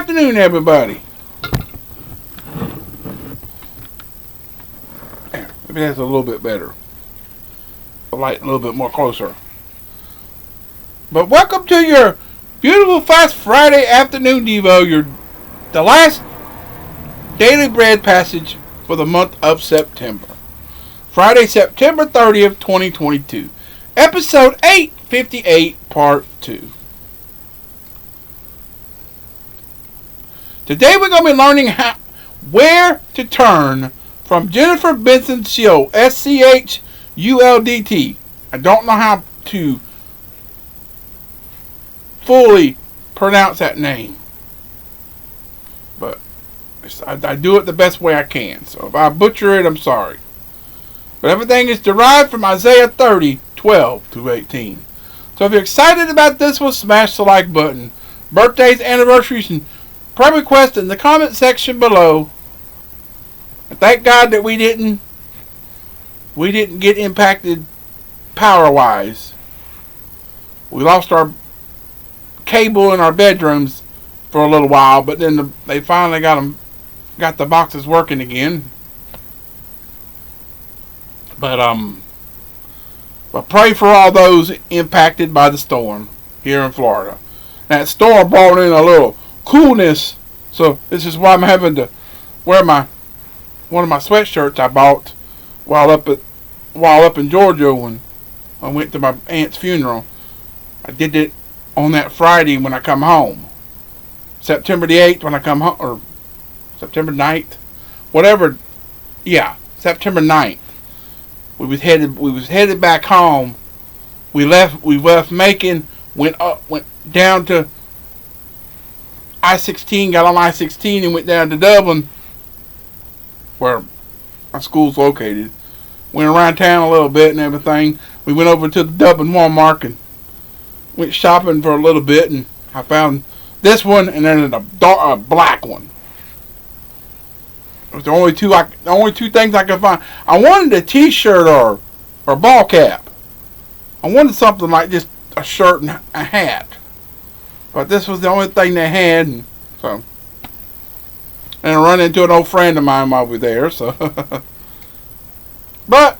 afternoon, everybody. There, maybe that's a little bit better. The light a little bit more closer. But welcome to your beautiful fast Friday afternoon Devo, the last Daily Bread passage for the month of September. Friday, September 30th, 2022. Episode 858, Part 2. Today we're going to be learning where to turn from Jennifer Benson Schuldt, Schuldt. I don't know how to fully pronounce that name, but I do it the best way I can. So if I butcher it, I'm sorry. But everything is derived from Isaiah 30, 12 through 18. So if you're excited about this one, smash the like button. Birthdays, anniversaries, and prayer requests in the comment section below. And thank God that we didn't get impacted power-wise. We lost our cable in our bedrooms for a little while, but then they finally got the boxes working again. But pray for all those impacted by the storm here in Florida. That storm brought in a little coolness, so this is why I'm having to wear one of my sweatshirts I bought while up in Georgia when I went to my aunt's funeral. I did it on that Friday when I come home. September the 8th when I come home, or September 9th, whatever. Yeah, September 9th. We was headed back home. We left Macon, went down to I-16, got on I-16 and went down to Dublin, where my school's located. Went around town a little bit and everything. We went over to the Dublin Walmart and went shopping for a little bit, and I found this one and then a black one. It was the only two things I could find. I wanted a t-shirt or ball cap. I wanted something like just a shirt and a hat. But this was the only thing they had, and I run into an old friend of mine while we were there, so but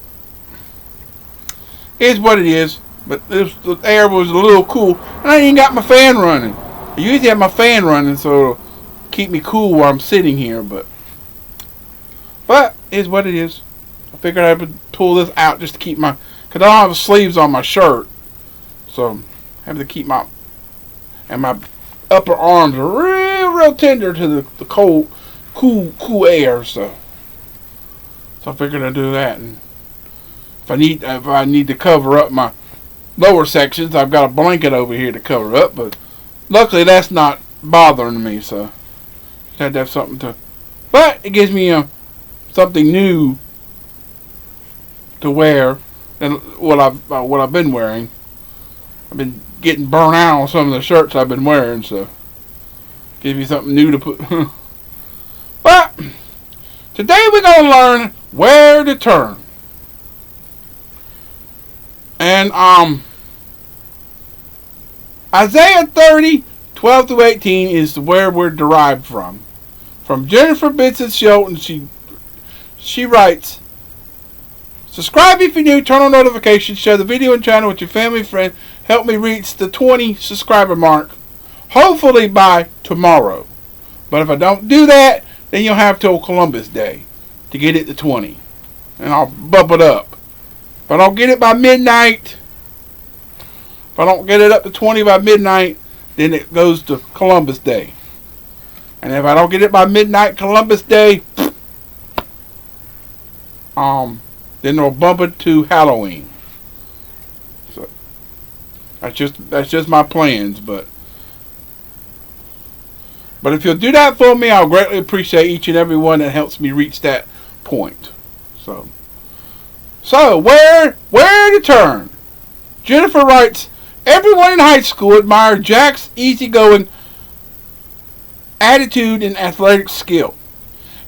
it's what it is. But the air was a little cool, and I ain't got my fan running. I usually have my fan running so it'll keep me cool while I'm sitting here, but it's what it is. I figured I would pull this out just to keep because I don't have sleeves on my shirt, so I have to keep my upper arms are real tender to the cool air, so I figured I'd do that. And if I need to cover up my lower sections, I've got a blanket over here to cover up, but luckily that's not bothering me, so I had to have something to. But it gives me something new to wear than what I've been wearing. I've been getting burnt out on some of the shirts I've been wearing, so gives me something new to put. But today we're going to learn where to turn. And Isaiah 30, 12 through 18 is where we're derived from. From Jennifer Benson Schuldt, and she writes, subscribe if you're new, turn on notifications, share the video and channel with your family and friends. Help me reach the 20 subscriber mark, hopefully by tomorrow. But if I don't do that, then you'll have till Columbus Day to get it to 20. And I'll bump it up. If I don't get it by midnight, if I don't get it up to 20 by midnight, then it goes to Columbus Day. And if I don't get it by midnight Columbus Day, then they'll bump it to Halloween. So that's just my plans, but if you'll do that for me, I'll greatly appreciate each and every one that helps me reach that point. So where to turn? Jennifer writes, everyone in high school admired Jack's easygoing attitude and athletic skill.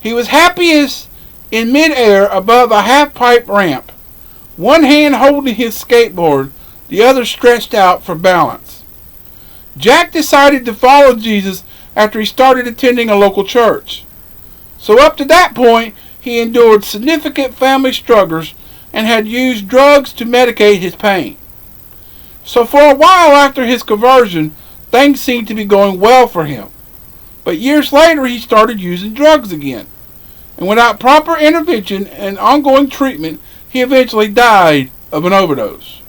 He was happiest in midair above a half-pipe ramp, one hand holding his skateboard, the other stretched out for balance. Jack decided to follow Jesus after he started attending a local church. So up to that point, he endured significant family struggles and had used drugs to medicate his pain. So for a while after his conversion, things seemed to be going well for him. But years later, he started using drugs again. And without proper intervention and ongoing treatment, he eventually died of an overdose.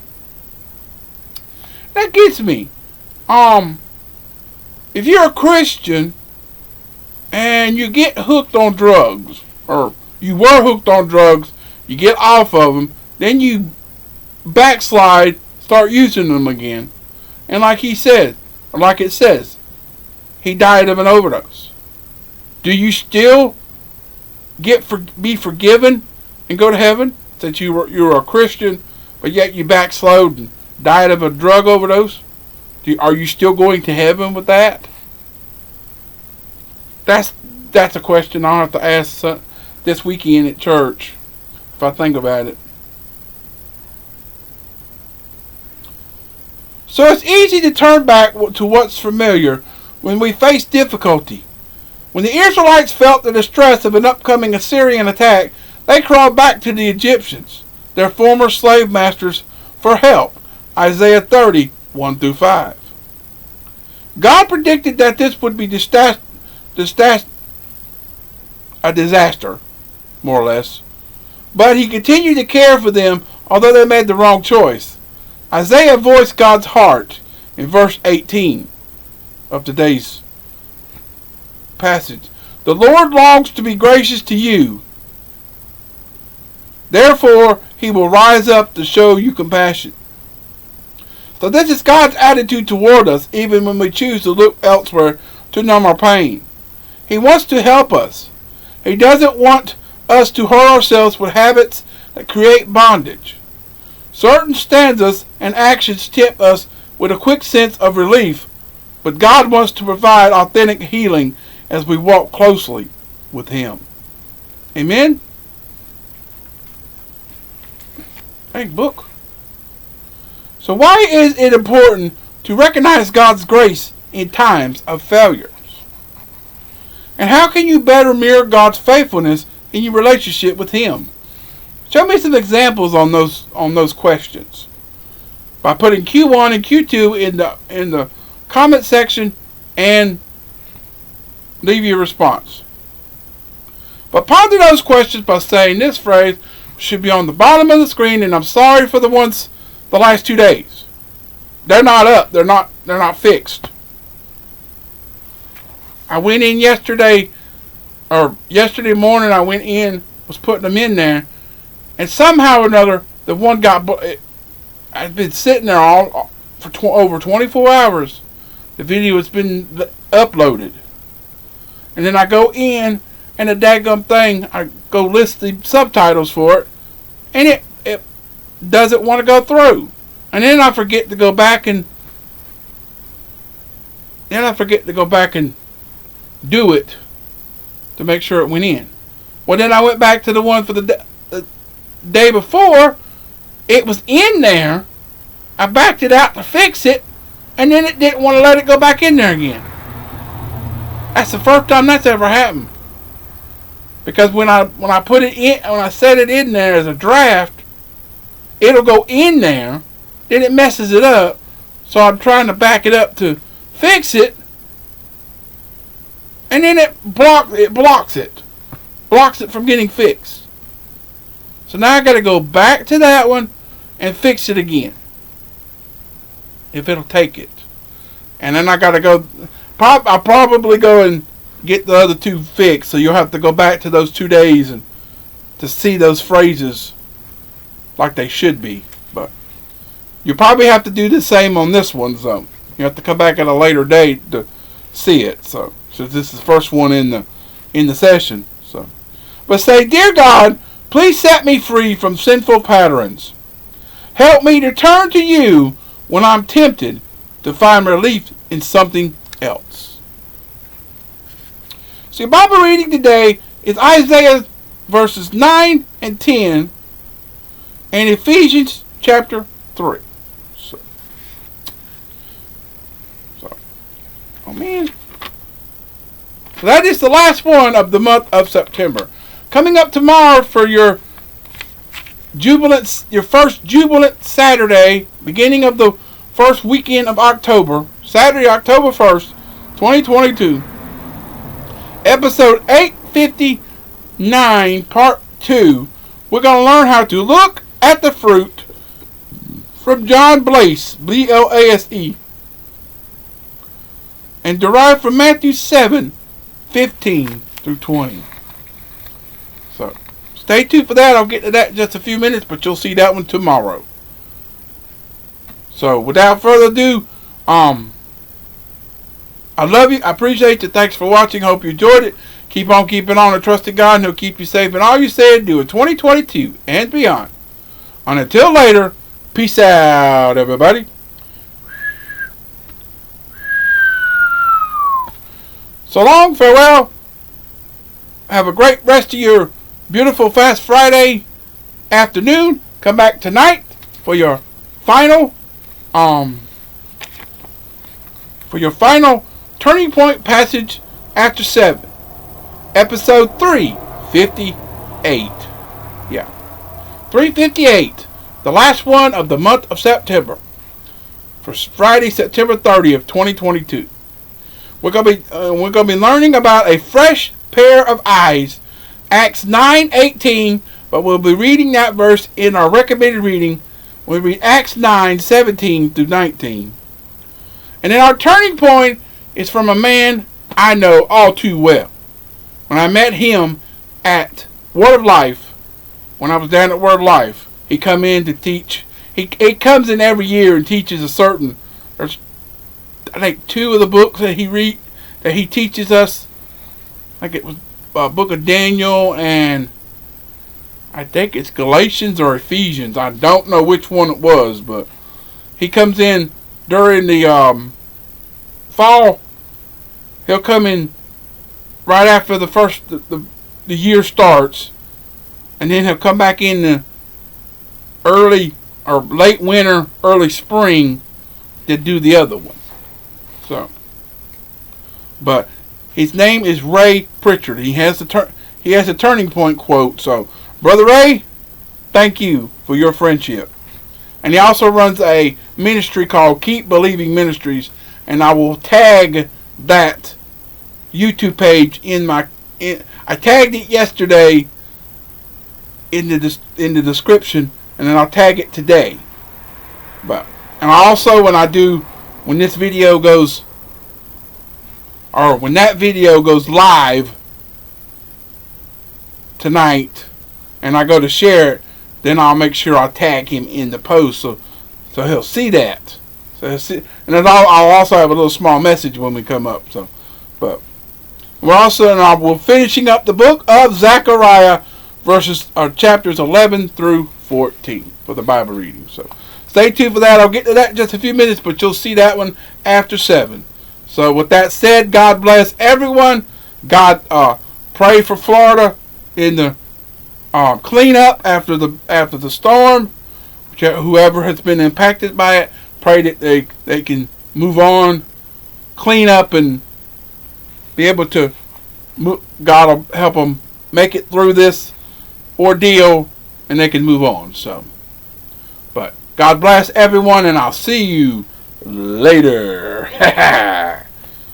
That gets me. If you're a Christian and you get hooked on drugs, or you were hooked on drugs, you get off of them, then you backslide, start using them again, and like he said, or like it says, he died of an overdose. Do you still be forgiven and go to heaven since you were a Christian, but yet you backslid and died of a drug overdose? Are you still going to heaven with that? That's a question I'll have to ask this weekend at church if I think about it. So it's easy to turn back to what's familiar when we face difficulty. When the Israelites felt the distress of an upcoming Assyrian attack, they crawled back to the Egyptians, their former slave masters, for help. Isaiah 30, 1-5. God predicted that this would be a disaster, more or less. But he continued to care for them, although they made the wrong choice. Isaiah voiced God's heart in verse 18 of today's passage. The Lord longs to be gracious to you. Therefore, he will rise up to show you compassion. So this is God's attitude toward us, even when we choose to look elsewhere to numb our pain. He wants to help us. He doesn't want us to hurt ourselves with habits that create bondage. Certain stanzas and actions tempt us with a quick sense of relief, but God wants to provide authentic healing as we walk closely with Him. Amen? Hey, book. So why is it important to recognize God's grace in times of failures? And how can you better mirror God's faithfulness in your relationship with Him? Show me some examples on those questions by putting Q1 and Q2 in the comment section and leave your response. But ponder those questions by saying this phrase should be on the bottom of the screen, and I'm sorry for the last 2 days. They're not up. They're not fixed. I went in yesterday morning. I went in, was putting them in there, and somehow or another, the one got. I've been sitting there for over 24 hours. The video has been uploaded, and then I go in, and the daggum thing, I go list the subtitles for it, and it doesn't want to go through. And then I forget to go back and do it to make sure it went in. Well, then I went back to the one for the day before. It was in there. I backed it out to fix it, and then it didn't want to let it go back in there again. That's the first time that's ever happened. Because when I put it in, when I set it in there as a draft, it'll go in there, then it messes it up. So I'm trying to back it up to fix it, and then it blocks it from getting fixed. So now I got to go back to that one and fix it again, if it'll take it. And then I got to go. I'll probably go and get the other two fixed. So you'll have to go back to those 2 days and to see those phrases like they should be. But you probably have to do the same on this one. So you have to come back at a later date to see it. So this is the first one in the session. So, but say, dear God, please set me free from sinful patterns. Help me to turn to you when I'm tempted to find relief in something else. So your Bible reading today is Isaiah verses 9 and 10 and Ephesians chapter 3. So oh man. So that is the last one of the month of September. Coming up tomorrow for your first Jubilant Saturday, beginning of the first weekend of October, Saturday, October 1st, 2022. Episode 859, Part 2. We're going to learn how to look at the fruit from John Blase, Blase, and derived from Matthew 7:15 through 20. So, stay tuned for that. I'll get to that in just a few minutes, but you'll see that one tomorrow. So, without further ado, I love you. I appreciate you. Thanks for watching. Hope you enjoyed it. Keep on keeping on and trusting God, and He'll keep you safe in all you say and do in 2022 and beyond. And until later, peace out, everybody. So long, farewell. Have a great rest of your beautiful Fast Friday afternoon. Come back tonight for your final turning point passage after 7. Episode 358. Yeah. 358. The last one of the month of September. For Friday, September 30th, 2022. We're gonna be learning about a fresh pair of eyes. Acts 9:18, but we'll be reading that verse in our recommended reading. We read Acts 9:17 through 19. And then our turning point is from a man I know all too well. When I met him at Word of Life, when I was down at Word of Life, he come in to teach. He comes in every year and teaches a certain. There's, I think, 2 of the books that he teaches us. I think it was a book of Daniel, and I think it's Galatians or Ephesians. I don't know which one it was, but he comes in during the fall. He'll come in right after the year starts, and then he'll come back in the early or late winter, early spring to do the other one. So, but his name is Ray Pritchard. He has a turning point quote. So, Brother Ray, thank you for your friendship. And he also runs a ministry called Keep Believing Ministries, and I will tag that YouTube page I tagged it yesterday in the description, and then I'll tag it today. And also when that video goes live tonight, and I go to share it, then I'll make sure I tag him in the post so he'll see that. And then I'll also have a little small message when we come up. But we're finishing up the book of Zechariah, chapters 11 through 14 for the Bible reading. So stay tuned for that. I'll get to that in just a few minutes, but you'll see that one after 7. So with that said, God bless everyone. God, pray for Florida in the cleanup after the storm. Whoever has been impacted by it, pray that they can move on, clean up, and be able to. God will help them make it through this ordeal, and they can move on. So, but God bless everyone, and I'll see you later.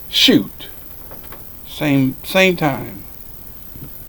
Shoot, same time.